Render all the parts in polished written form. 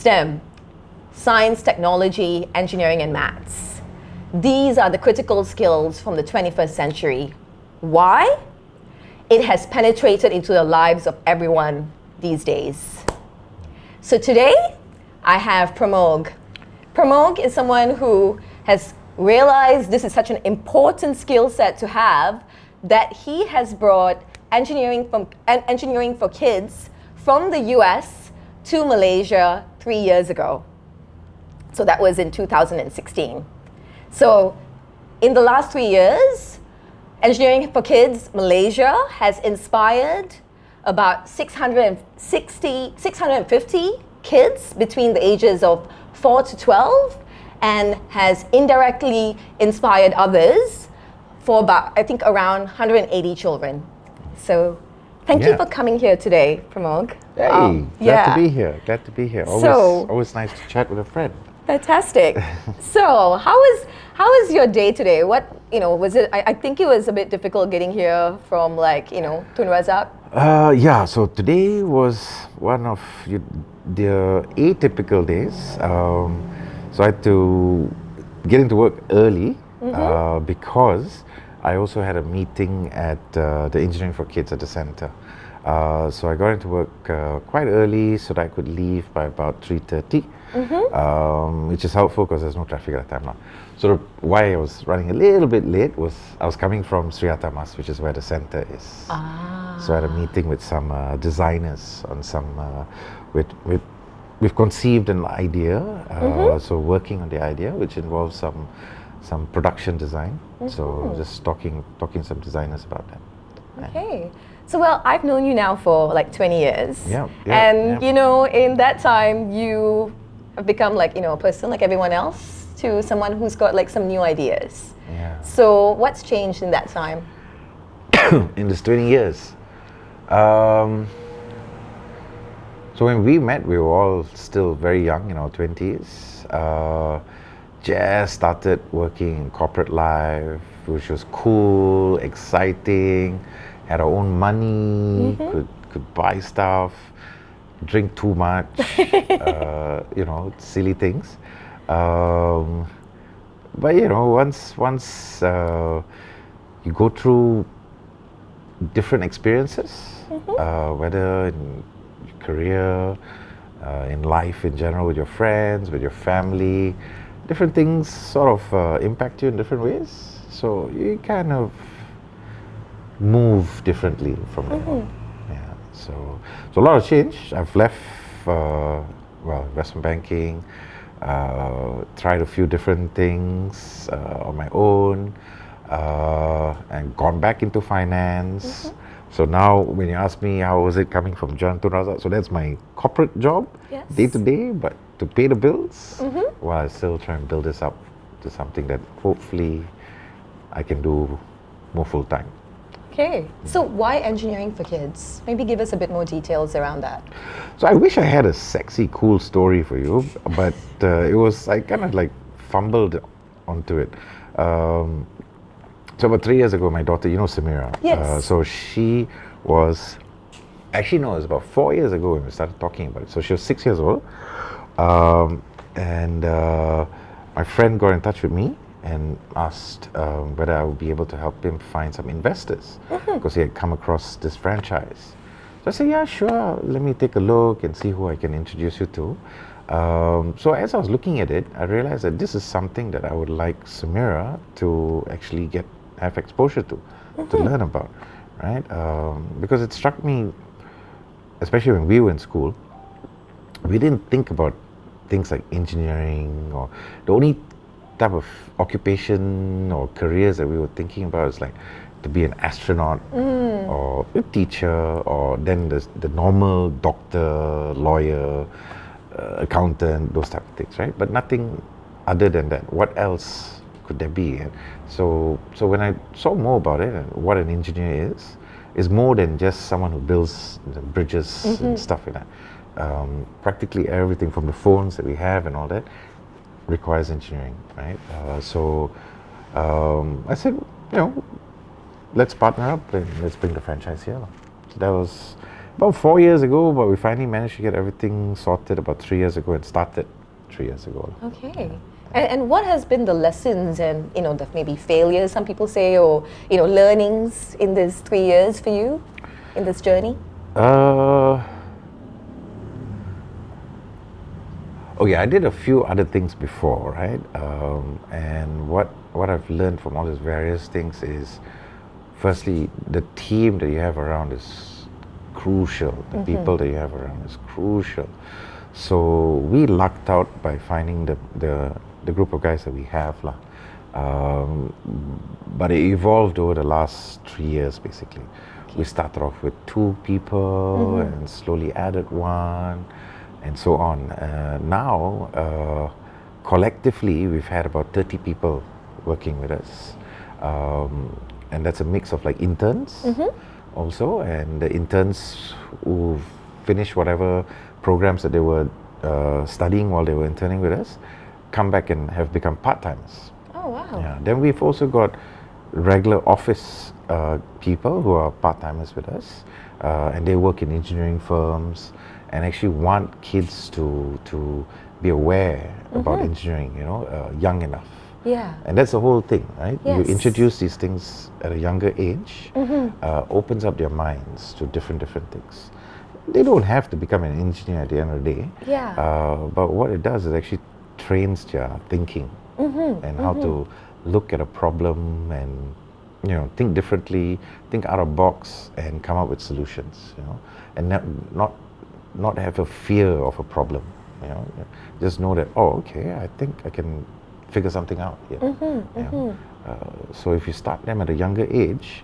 STEM, science, technology, engineering, and maths. These are the critical skills from the 21st century. Why? It has penetrated into the lives of everyone these days. So today, I have Pramugh. Pramugh is someone who has realized this is such an important skill set to have that he has brought engineering for kids from the US to Malaysia 3 years ago. So that was in 2016. So in the last 3 years, Engineering for Kids Malaysia has inspired about 650 kids between the ages of 4 to 12 and has indirectly inspired others for about, I think, around 180 children. So thank you for coming here today, Pramugh. Hey, glad to be here. Glad to be here. Always nice to chat with a friend. Fantastic. So how was your day today? What, was it, I think it was a bit difficult getting here from Tun Razak. So today was one of the atypical days. So I had to get into work early because I also had a meeting at the Engineering for Kids at the center. So I got into work quite early so that I could leave by about 3:30, which is helpful because there's no traffic at that time now. So why I was running a little bit late was I was coming from Sri Mas, which is where the center is. So I had a meeting with some designers on some, we've conceived an idea, so working on the idea, which involves some production design. So just talking some designers about that. Okay. So I've known you now for like 20 years. And in that time you have become a person like everyone else to someone who's got some new ideas. So what's changed in that time? In this 20 years. So when we met, we were all still very young, in our 20s. Just started working in corporate life, which was cool, exciting, had our own money, could buy stuff, drink too much, silly things. But once you go through different experiences, whether in your career, in life in general, with your friends, with your family, different things sort of impact you in different ways. So you kind of move differently from there on. So a lot of change. I've left investment banking, tried a few different things on my own, and gone back into finance. So now when you ask me how was it coming from Tun Razak, so that's my corporate job, day to day, but to pay the bills, while I still try and build this up to something that hopefully I can do more full time. Okay, so why engineering for kids? Maybe give us a bit more details around that. So I wish I had a sexy, cool story for you, but I kind of fumbled onto it. So about 3 years ago, my daughter, Samira. Yes. So she was, actually no, it was about 4 years ago when we started talking about it. So she was 6 years old. And my friend got in touch with me and asked whether I would be able to help him find some investors because he had come across this franchise. So I said, yeah, sure, let me take a look and see who I can introduce you to. So as I was looking at it, I realized that this is something that I would like Samira to actually have exposure to learn about, right? Because it struck me, especially when we were in school, we didn't think about things like engineering, or the only type of occupation or careers that we were thinking about is to be an astronaut or a teacher, or then the normal doctor, lawyer, accountant, those type of things, right? But nothing other than that. What else could there be? And so when I saw more about it and what an engineer is more than just someone who builds bridges and stuff like that. Practically everything from the phones that we have and all that requires engineering, right? So I said, let's partner up and let's bring the franchise here. So About 4 years ago, but we finally managed to get everything sorted about 3 years ago and started 3 years ago. Okay. And what has been the lessons and, the maybe failures, some people say, or, learnings in these 3 years for you, in this journey? Okay, I did a few other things before, right? And what I've learned from all these various things is, firstly, the team that you have around is crucial. The people that you have around is crucial. So we lucked out by finding the group of guys that we have. But it evolved over the last 3 years, basically. We started off with 2 people and slowly added 1. And so on. Now, collectively, we've had about 30 people working with us. And that's a mix of like interns also, and the interns who finished whatever programs that they were studying while they were interning with us, come back and have become part-timers. Oh, wow. Yeah. Then we've also got regular office people who are part-timers with us, and they work in engineering firms, and actually want kids to be aware about engineering, young enough. Yeah. And that's the whole thing, right? Yes. You introduce these things at a younger age, opens up their minds to different things. They don't have to become an engineer at the end of the day. Yeah. But what it does is actually trains their thinking and how to look at a problem and think differently, think out of box, and come up with solutions. And not have a fear of a problem. Just know that, okay, I think I can figure something out here. So if you start them at a younger age,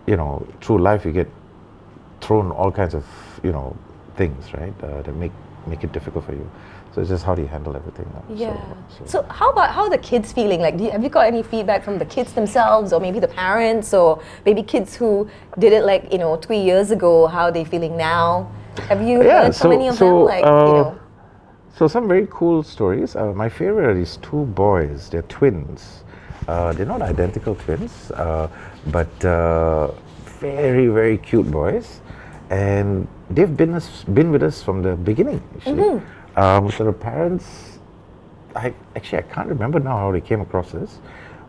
through life you get thrown all kinds of things, right, that make it difficult for you. So it's just how do you handle everything. Yeah. So how are the kids feeling? Like, have you got any feedback from the kids themselves, or maybe the parents, or maybe kids who did it 3 years ago? How are they feeling now? Have you heard from any of them? So some very cool stories. My favorite are these 2 boys. They're twins. They're not identical twins, but very, very cute boys. And they've been with us from the beginning, actually. So the parents, I can't remember now how they came across this,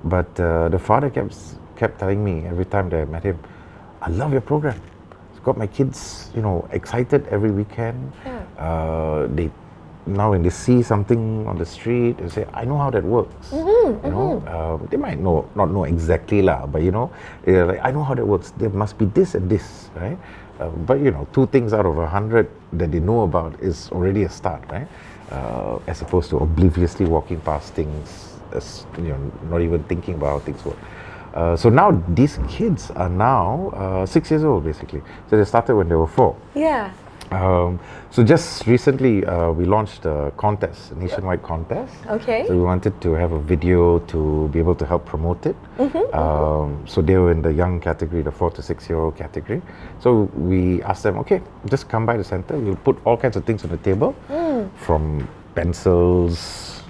but the father kept telling me every time that I met him, I love your program. It's got my kids, excited every weekend. They now when they see something on the street, they say, I know how that works. They might not know exactly but they're like, I know how that works. There must be this and this, right? But 2 things out of 100 that they know about is already a start, right? As opposed to obliviously walking past things, not even thinking about how things work. So now these kids are now 6 years old, basically. So they started when they were 4. Yeah. So just recently we launched a contest, a nationwide contest. Okay. So we wanted to have a video to be able to help promote it. So they were in the young category, the 4 to 6 year old category. So we asked them, okay, just come by the center. We'll put all kinds of things on the table, from pencils,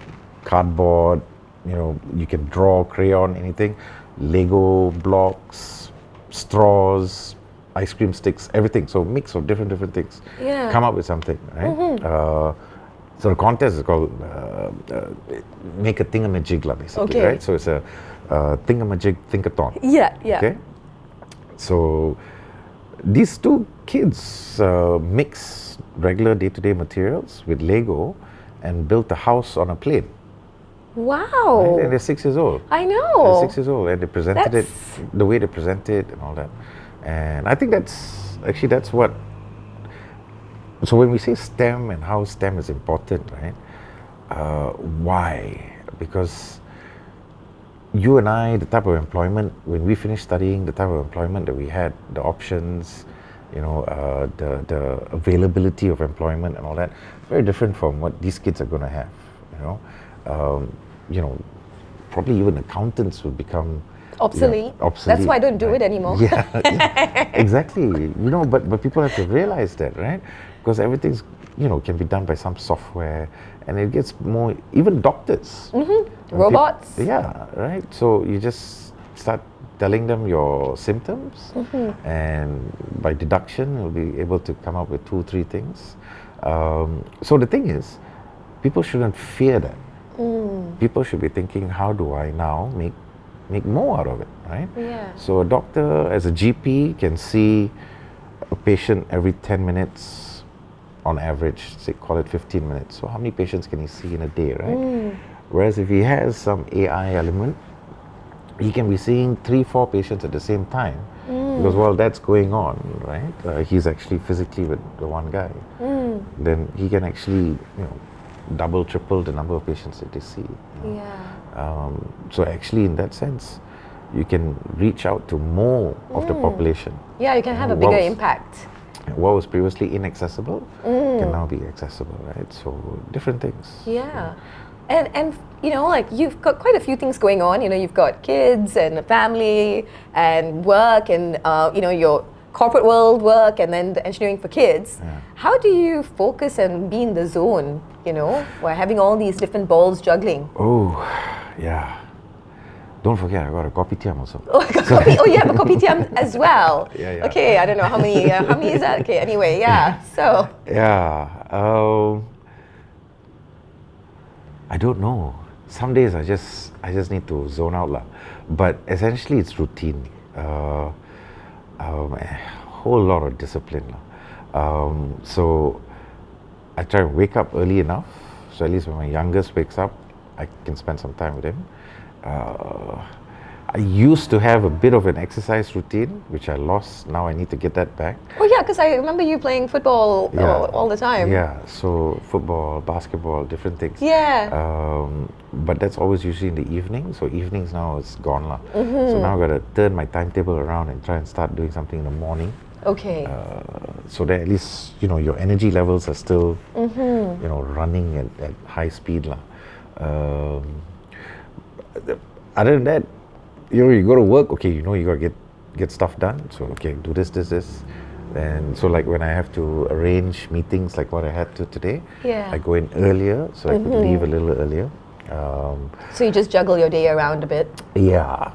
cardboard, you can draw, crayon, anything, Lego blocks, straws, ice cream sticks, everything. So mix of different things. Yeah. Come up with something, right? So the contest is called Make a Thingamajig, basically, Okay. right? So it's a Thingamajig Thinkathon. Yeah. Okay. So these 2 kids mix regular day-to-day materials with Lego and built a house on a plane. Wow. Right? And they're 6 years old. I know. They're 6 years old, and they presented it the way they present it and all that. And I think that's what. So when we say STEM and how STEM is important, right? Why? Because you and I, the type of employment, when we finished studying, the type of employment that we had, the options, the availability of employment and all that, very different from what these kids are going to have. Probably even accountants will become obsolete. Obsolete. That's why I don't do it anymore. Yeah, exactly. But people have to realize that, right? Because everything's can be done by some software, and it gets more. Even doctors. Robots. Yeah, right. So you just start telling them your symptoms, and by deduction, you'll be able to come up with 2-3 things. So the thing is, people shouldn't fear that. People should be thinking, how do I now make more out of it, right? Yeah. So a doctor, as a GP, can see a patient every 10 minutes on average, say call it 15 minutes. So how many patients can he see in a day, right? Whereas if he has some AI element, he can be seeing 3-4 patients at the same time, because while that's going on, right, he's actually physically with the one guy. Then he can actually, double, triple the number of patients that they see. Yeah. So actually, in that sense, you can reach out to more of the population. Yeah, you can have a bigger impact. What was previously inaccessible can now be accessible, right? So different things. Yeah. And like you've got quite a few things going on. You've got kids and a family and work and your corporate world work and then the engineering for kids. Yeah. How do you focus and be in the zone? While having all these different balls juggling. Oh, yeah. Don't forget, I got a kopitiam also. Oh, you have a kopitiam as well. Yeah. Okay, I don't know how many is that? Okay, anyway, yeah. So. Yeah. I don't know. Some days I just need to zone out lah. But essentially it's routine. A whole lot of discipline lah. So I try to wake up early enough, so at least when my youngest wakes up, I can spend some time with him. I used to have a bit of an exercise routine, which I lost. Now I need to get that back. Oh yeah, because I remember you playing football all the time. Yeah, so football, basketball, different things. Yeah. But that's always usually in the evening. So evenings now is gone lah. So now I've got to turn my timetable around and try and start doing something in the morning. Okay. So that at least your energy levels are still running at high speed lah. Other than that, you go to work. Okay, you got to get stuff done. So okay, do this, and so like when I have to arrange meetings like what I had to today, I go in earlier so I could leave a little earlier. So you just juggle your day around a bit. Yeah.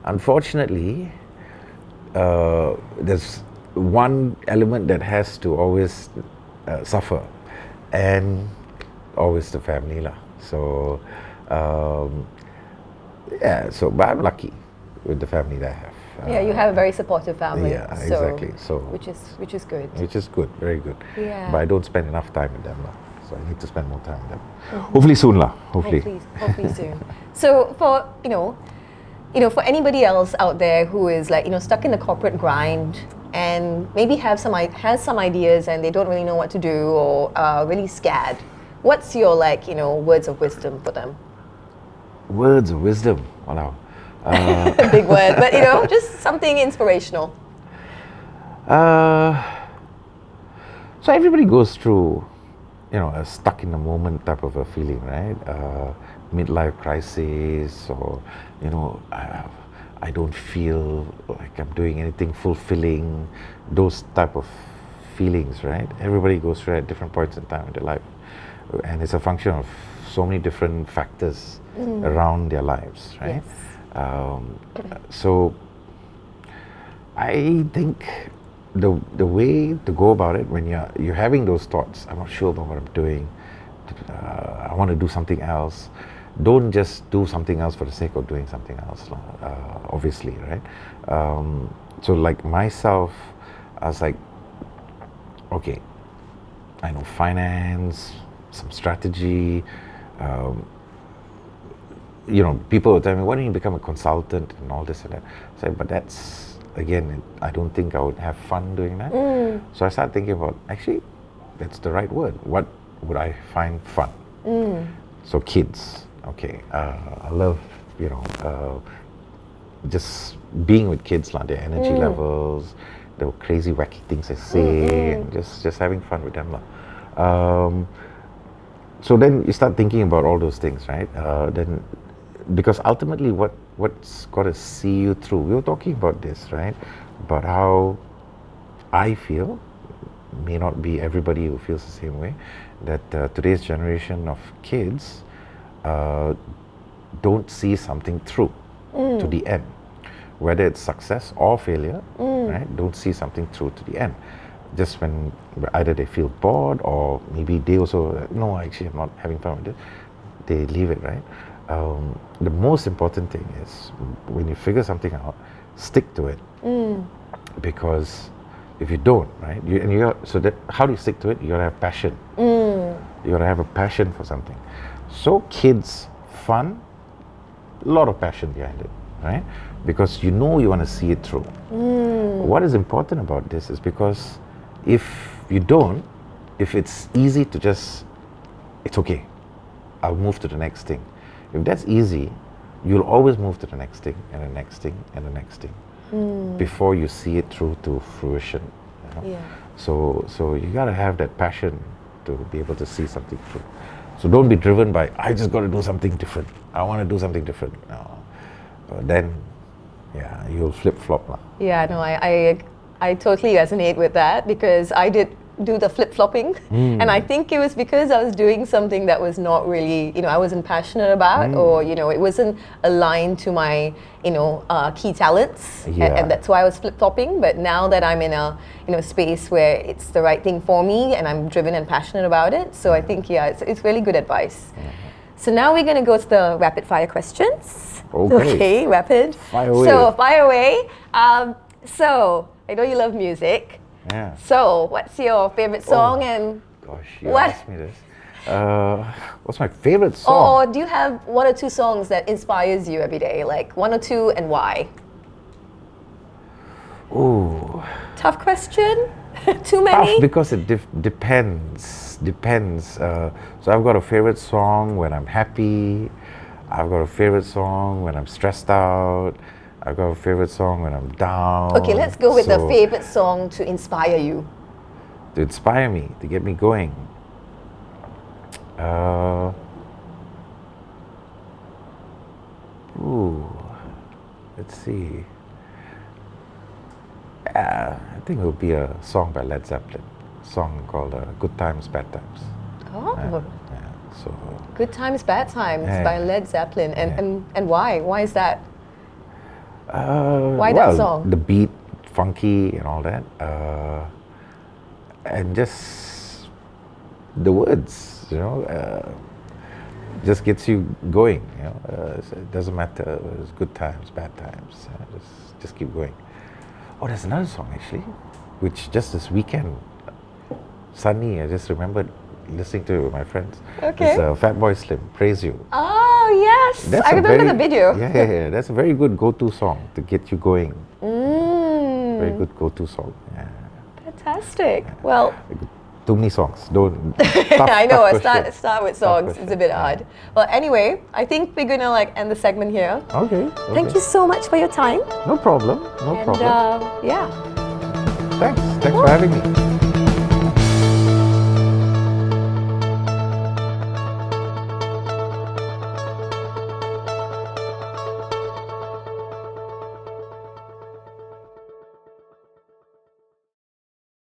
Unfortunately, there's one element that has to always suffer, and always the family lah. So but I'm lucky with the family that I have. You have a very supportive family. Yeah, exactly. So which is good. Which is good, very good. Yeah. But I don't spend enough time with them lah. So I need to spend more time with them. Hopefully soon lah. Hopefully soon. So for for anybody else out there who is like stuck in the corporate grind and maybe has some ideas and they don't really know what to do or are really scared, what's your words of wisdom for them? Words of wisdom. Wow. Big word, but just something inspirational. So everybody goes through, a stuck in the moment type of a feeling, right? Midlife crisis, or I don't feel like I'm doing anything fulfilling. Those type of feelings, right? Everybody goes through at different points in time in their life, and it's a function of so many different factors around their lives, right? Yes. So I think the way to go about it when you're having those thoughts, I'm not sure about what I'm doing, I want to do something else. Don't just do something else for the sake of doing something else, obviously, right? So like myself, I was like, okay, I know finance, some strategy. People will tell me, why don't you become a consultant and all this and that? So, but that's, again, I don't think I would have fun doing that. So I started thinking about, actually, that's the right word. What would I find fun? So kids, okay. I love, just being with kids, their energy levels, the crazy wacky things they say, and just having fun with them. So then you start thinking about all those things, right? Then, because ultimately what's got to see you through, we were talking about this, right? About how I feel, may not be everybody who feels the same way, that today's generation of kids don't see something through. to the end. Whether it's success or failure, right? Don't see something through to the end. Just when either they feel bored or maybe they also, no, actually I'm not having fun with it, they leave it, right? The most important thing is when you figure something out, stick to it. Because if you don't, right? How do you stick to it? You gotta have passion. You gotta have a passion for something. So kids, fun, a lot of passion behind it, right? Because you know you want to see it through. What is important about this is because if you don't, if it's easy to just, it's okay, I'll move to the next thing. If that's easy, you'll always move to the next thing and the next thing and the next thing before you see it through to fruition. You know? Yeah. So you gotta have that passion to be able to see something through. So don't be driven by, I just gotta do something different. I wanna do something different. No. Then, yeah, you'll flip-flop. Yeah, no, I totally resonate with that because I did do the flip-flopping and I think it was because I was doing something that was not really, I wasn't passionate about or, it wasn't aligned to my, key talents and that's why I was flip-flopping. But now that I'm in a, space where it's the right thing for me and I'm driven and passionate about it, so I think, it's really good advice. So now we're going to go to the rapid fire questions. Okay, rapid. Fire away. So fire away. So I know you love music. Yeah. So what's your favorite song and gosh, you asked me this. What's my favorite song? Or do you have one or two songs that inspires you every day? Like one or two and why? Ooh. Tough question. Too many? Tough because it depends. So I've got a favorite song when I'm happy. I've got a favorite song when I'm stressed out. I've got a favorite song when I'm down. Okay, let's go with the favorite song to inspire you. To inspire me, to get me going. Let's see. I think it would be a song by Led Zeppelin. A song called Good Times, Bad Times. Oh. So Good Times, Bad Times by Led Zeppelin. And why? Why is that? Why that song? The beat, funky and all that. And just the words, just gets you going. So it doesn't matter. It's good times, bad times. Just keep going. Oh, there's another song actually, which just this weekend, sunny. I just remembered listening to it with my friends. Okay. It's Fatboy Slim, "Praise You." Oh yes, I remember the video. Yeah. That's a very good go-to song to get you going. Very good go-to song. Yeah. Fantastic. Well. Too many songs. Don't. I know. Start with songs. It's a bit hard. Well, anyway, I think we're gonna end the segment here. Okay. Thank you so much for your time. No problem. No problem. Yeah. Thanks for having me.